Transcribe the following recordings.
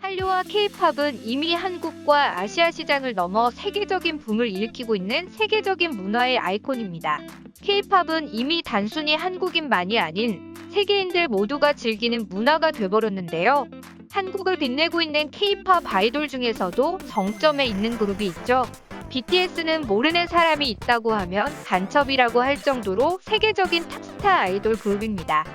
한류와 K-팝은 이미 한국과 아시아 시장을 넘어 세계적인 붐을 일으키고 있는 세계적인 문화의 아이콘입니다. K-팝은 이미 단순히 한국인만이 아닌 세계인들 모두가 즐기는 문화가 돼버렸는데요. 한국을 빛내고 있는 K-팝 아이돌 중에서도 정점에 있는 그룹이 있죠. BTS는 모르는 사람이 있다고 하면 간첩이라고 할 정도로 세계적인 탑스타 아이돌 그룹입니다.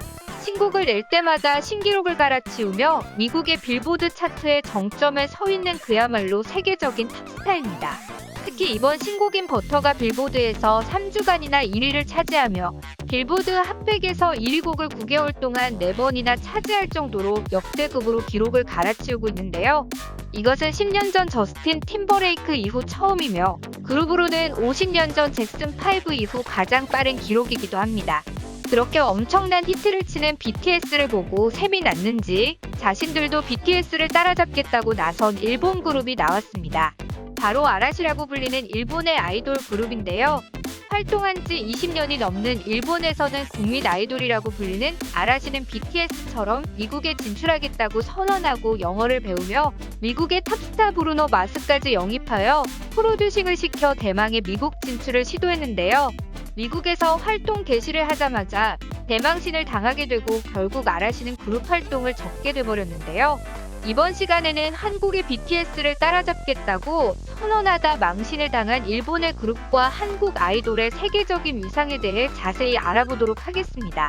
신곡을 낼 때마다 신기록을 갈아치우며 미국의 빌보드 차트의 정점에 서 있는 그야말로 세계적인 탑스타입니다. 특히 이번 신곡인 버터가 빌보드에서 3주간이나 1위를 차지하며 빌보드 핫백에서 1위 곡을 9개월 동안 4번이나 차지할 정도로 역대급으로 기록을 갈아치우고 있는데요. 이것은 10년 전 저스틴 팀버레이크 이후 처음이며 그룹으로는 50년 전 잭슨5 이후 가장 빠른 기록이기도 합니다. 그렇게 엄청난 히트를 치는 BTS를 보고 셈이 났는지 자신들도 BTS를 따라잡겠다고 나선 일본 그룹이 나왔습니다. 바로 아라시라고 불리는 일본의 아이돌 그룹인데요. 활동한 지 20년이 넘는 일본에서는 국민 아이돌이라고 불리는 아라시는 BTS처럼 미국에 진출하겠다고 선언하고 영어를 배우며 미국의 탑스타 브루노 마스까지 영입하여 프로듀싱을 시켜 대망의 미국 진출을 시도했는데요. 미국에서 활동 개시를 하자마자 대망신을 당하게 되고 결국 아라시는 그룹 활동을 접게 돼버렸는데요. 이번 시간에는 한국의 BTS를 따라잡겠다고 선언하다 망신을 당한 일본의 그룹과 한국 아이돌의 세계적인 위상에 대해 자세히 알아보도록 하겠습니다.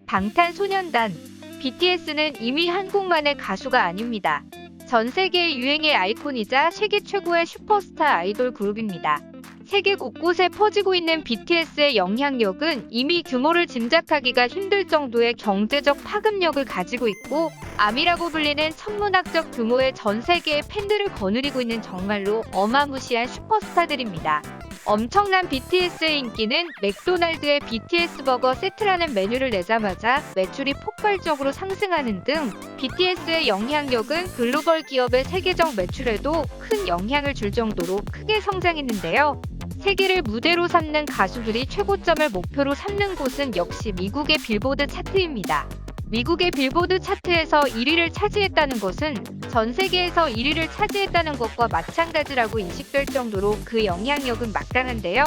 방탄소년단 BTS는 이미 한국만의 가수가 아닙니다. 전 세계의 유행의 아이콘이자 세계 최고의 슈퍼스타 아이돌 그룹입니다. 세계 곳곳에 퍼지고 있는 BTS의 영향력은 이미 규모를 짐작하기가 힘들 정도의 경제적 파급력을 가지고 있고 아미라고 불리는 천문학적 규모의 전 세계의 팬들을 거느리고 있는 정말로 어마무시한 슈퍼스타들입니다. 엄청난 BTS의 인기는 맥도날드의 BTS 버거 세트라는 메뉴를 내자마자 매출이 폭발적으로 상승하는 등 BTS의 영향력은 글로벌 기업의 세계적 매출에도 큰 영향을 줄 정도로 크게 성장했는데요. 세계를 무대로 삼는 가수들이 최고점을 목표로 삼는 곳은 역시 미국의 빌보드 차트입니다. 미국의 빌보드 차트에서 1위를 차지했다는 것은 전 세계에서 1위를 차지했다는 것과 마찬가지라고 인식될 정도로 그 영향력은 막강한데요.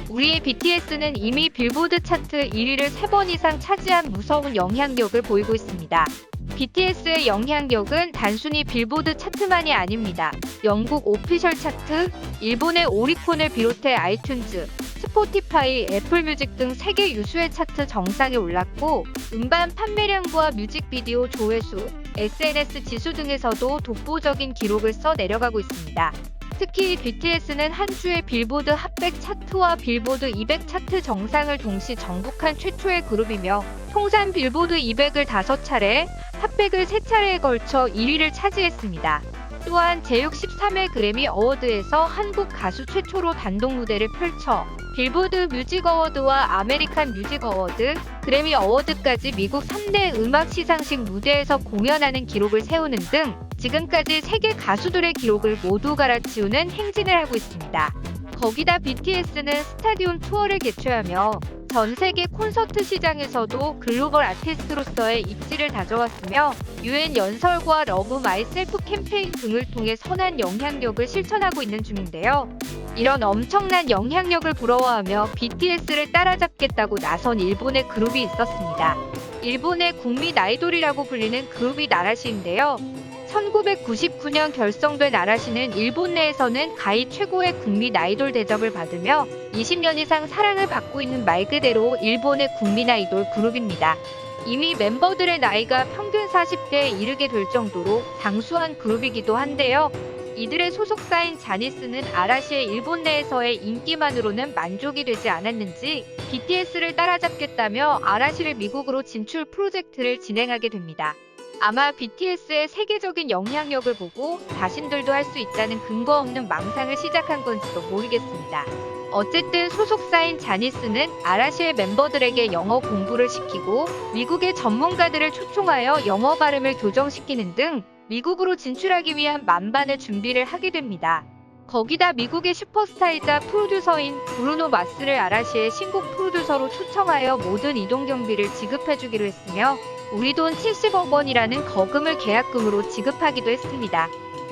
우리의 BTS는 이미 빌보드 차트 1위를 3번 이상 차지한 무서운 영향력을 보이고 있습니다. BTS의 영향력은 단순히 빌보드 차트만이 아닙니다. 영국 오피셜 차트, 일본의 오리콘을 비롯해 아이튠즈, 스포티파이, 애플뮤직 등 세계 유수의 차트 정상에 올랐고 음반 판매량과 뮤직비디오 조회수, SNS 지수 등에서도 독보적인 기록을 써 내려가고 있습니다. 특히 BTS는 한 주에 빌보드 핫100 차트와 빌보드 200 차트 정상을 동시 정복한 최초의 그룹이며 통산 빌보드 200을 5차례, 핫100을 3차례에 걸쳐 1위를 차지했습니다. 또한 제63회 그래미 어워드에서 한국 가수 최초로 단독 무대를 펼쳐 빌보드 뮤직 어워드와 아메리칸 뮤직 어워드, 그래미 어워드까지 미국 3대 음악 시상식 무대에서 공연하는 기록을 세우는 등 지금까지 세계 가수들의 기록을 모두 갈아치우는 행진을 하고 있습니다. 거기다 BTS는 스타디움 투어를 개최하며 전 세계 콘서트 시장에서도 글로벌 아티스트로서의 입지를 다져왔으며 UN 연설과 러브 마이셀프 캠페인 등을 통해 선한 영향력을 실천하고 있는 중인데요. 이런 엄청난 영향력을 부러워하며 BTS를 따라잡겠다고 나선 일본의 그룹이 있었습니다. 일본의 국민 아이돌이라고 불리는 그룹이 나라시인데요. 1999년 결성된 아라시는 일본 내에서는 가히 최고의 국민 아이돌 대접을 받으며 20년 이상 사랑을 받고 있는 말 그대로 일본의 국민 아이돌 그룹입니다. 이미 멤버들의 나이가 평균 40대에 이르게 될 정도로 장수한 그룹이기도 한데요. 이들의 소속사인 자니스는 아라시의 일본 내에서의 인기만으로는 만족이 되지 않았는지 BTS를 따라잡겠다며 아라시를 미국으로 진출 프로젝트를 진행하게 됩니다. 아마 BTS의 세계적인 영향력을 보고 자신들도 할 수 있다는 근거 없는 망상을 시작한 건지도 모르겠습니다. 어쨌든 소속사인 자니스는 아라시의 멤버들에게 영어 공부를 시키고 미국의 전문가들을 초청하여 영어 발음을 교정시키는 등 미국으로 진출하기 위한 만반의 준비를 하게 됩니다. 거기다 미국의 슈퍼스타이자 프로듀서인 브루노 마스를 아라시의 신곡 프로듀서로 초청하여 모든 이동 경비를 지급해주기로 했으며 우리 돈 70억 원이라는 거금을 계약금으로 지급하기도 했습니다.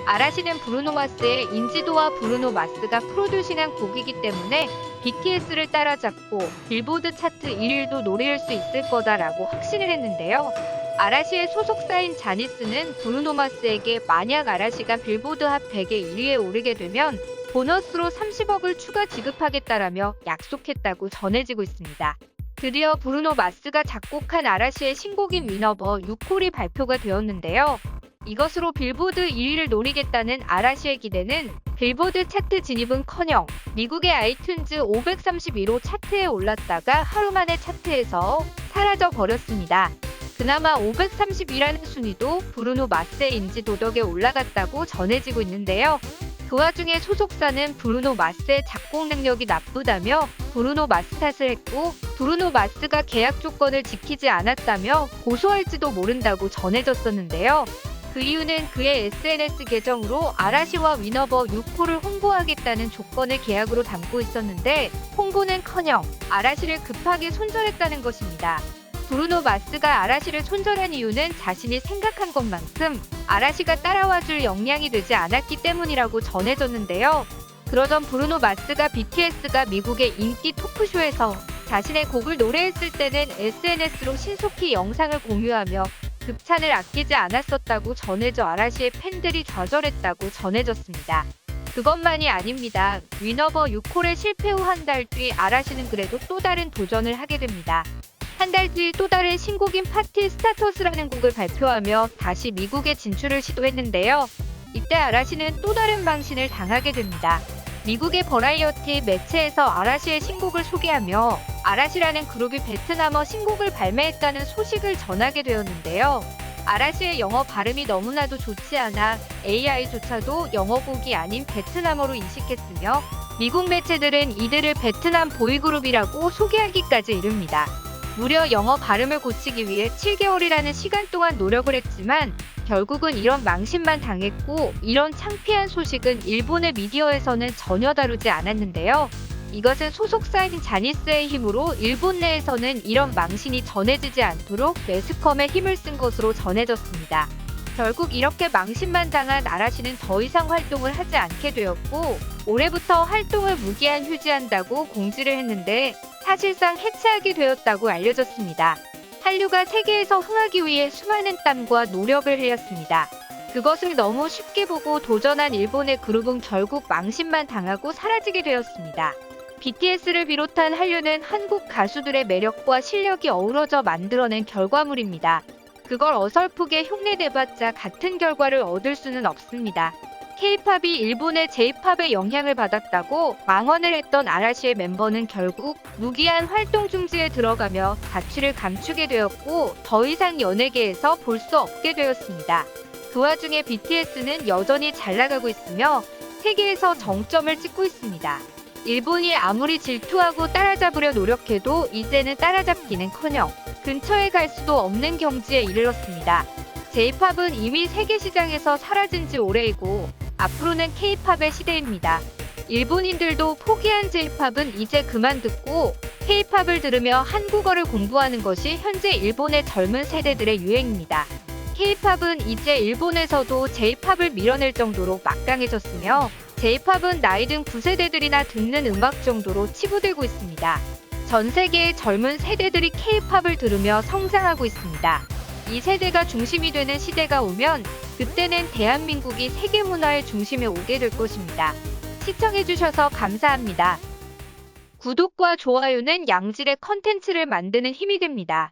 아라시는 브루노 마스의 인지도와 브루노 마스가 프로듀싱한 곡이기 때문에 BTS를 따라잡고 빌보드 차트 1위도 노릴 수 있을 거다라고 확신을 했는데요. 아라시의 소속사인 자니스는 브루노 마스에게 만약 아라시가 빌보드 핫 100의 1위에 오르게 되면 보너스로 30억을 추가 지급하겠다라며 약속했다고 전해지고 있습니다. 드디어 브루노 마스가 작곡한 아라시의 신곡인 위너버 6홀이 발표가 되었는데요. 이것으로 빌보드 1위를 노리겠다는 아라시의 기대는 빌보드 차트 진입은커녕 미국의 아이튠즈 531호 차트에 올랐다가 하루 만에 차트에서 사라져 버렸습니다. 그나마 530이라는 순위도 브루노 마스의 인지도 덕에 올라갔다고 전해지고 있는데요. 그 와중에 소속사는 브루노 마스의 작곡 능력이 나쁘다며 브루노 마스 탓을 했고 브루노 마스가 계약 조건을 지키지 않았다며 고소할지도 모른다고 전해졌었는데요. 그 이유는 그의 SNS 계정으로 아라시와 위너버 6호를 홍보하겠다는 조건을 계약으로 담고 있었는데 홍보는커녕 아라시를 급하게 손절했다는 것입니다. 브루노 마스가 아라시를 손절한 이유는 자신이 생각한 것만큼 아라시가 따라와줄 역량이 되지 않았기 때문이라고 전해졌는데요. 그러던 브루노 마스가 BTS가 미국의 인기 토크쇼에서 자신의 곡을 노래했을 때는 SNS로 신속히 영상을 공유하며 극찬을 아끼지 않았었다고 전해져 아라시의 팬들이 좌절했다고 전해졌습니다. 그것만이 아닙니다. 위너버 6홀의 실패 후 한 달 뒤 아라시는 그래도 또 다른 도전을 하게 됩니다. 한 달 뒤 또 다른 신곡인 파티 스타터스라는 곡을 발표하며 다시 미국에 진출을 시도했는데요. 이때 아라시는 또 다른 망신을 당하게 됩니다. 미국의 버라이어티 매체에서 아라시의 신곡을 소개하며 아라시라는 그룹이 베트남어 신곡을 발매했다는 소식을 전하게 되었는데요. 아라시의 영어 발음이 너무나도 좋지 않아 AI조차도 영어곡이 아닌 베트남어로 인식했으며 미국 매체들은 이들을 베트남 보이그룹이라고 소개하기까지 이릅니다. 무려 영어 발음을 고치기 위해 7개월이라는 시간 동안 노력을 했지만 결국은 이런 망신만 당했고 이런 창피한 소식은 일본의 미디어에서는 전혀 다루지 않았는데요. 이것은 소속사인 자니스의 힘으로 일본 내에서는 이런 망신이 전해지지 않도록 매스컴에 힘을 쓴 것으로 전해졌습니다. 결국 이렇게 망신만 당한 아라시는 더 이상 활동을 하지 않게 되었고 올해부터 활동을 무기한 휴지한다고 공지를 했는데 사실상 해체하게 되었다고 알려졌습니다. 한류가 세계에서 흥하기 위해 수많은 땀과 노력을 흘렸습니다. 그것을 너무 쉽게 보고 도전한 일본의 그룹은 결국 망신만 당하고 사라지게 되었습니다. BTS를 비롯한 한류는 한국 가수들의 매력과 실력이 어우러져 만들어낸 결과물입니다. 그걸 어설프게 흉내내봤자 같은 결과를 얻을 수는 없습니다. K-팝이 일본의 J-팝의 영향을 받았다고 망언을 했던 아라시의 멤버는 결국 무기한 활동 중지에 들어가며 가치를 감추게 되었고 더 이상 연예계에서 볼 수 없게 되었습니다. 그 와중에 BTS는 여전히 잘 나가고 있으며 세계에서 정점을 찍고 있습니다. 일본이 아무리 질투하고 따라잡으려 노력해도 이제는 따라잡기는커녕 근처에 갈 수도 없는 경지에 이르렀습니다. J-팝은 이미 세계 시장에서 사라진 지 오래이고 앞으로는 K-팝의 시대입니다. 일본인들도 포기한 J-팝은 이제 그만 듣고 K-팝을 들으며 한국어를 공부하는 것이 현재 일본의 젊은 세대들의 유행입니다. K-팝은 이제 일본에서도 J-팝을 밀어낼 정도로 막강해졌으며 J-팝은 나이든 9세대들이나 듣는 음악 정도로 치부되고 있습니다. 전 세계의 젊은 세대들이 K-팝을 들으며 성장하고 있습니다. 이 세대가 중심이 되는 시대가 오면 그때는 대한민국이 세계 문화의 중심에 오게 될 것입니다. 시청해주셔서 감사합니다. 구독과 좋아요는 양질의 컨텐츠를 만드는 힘이 됩니다.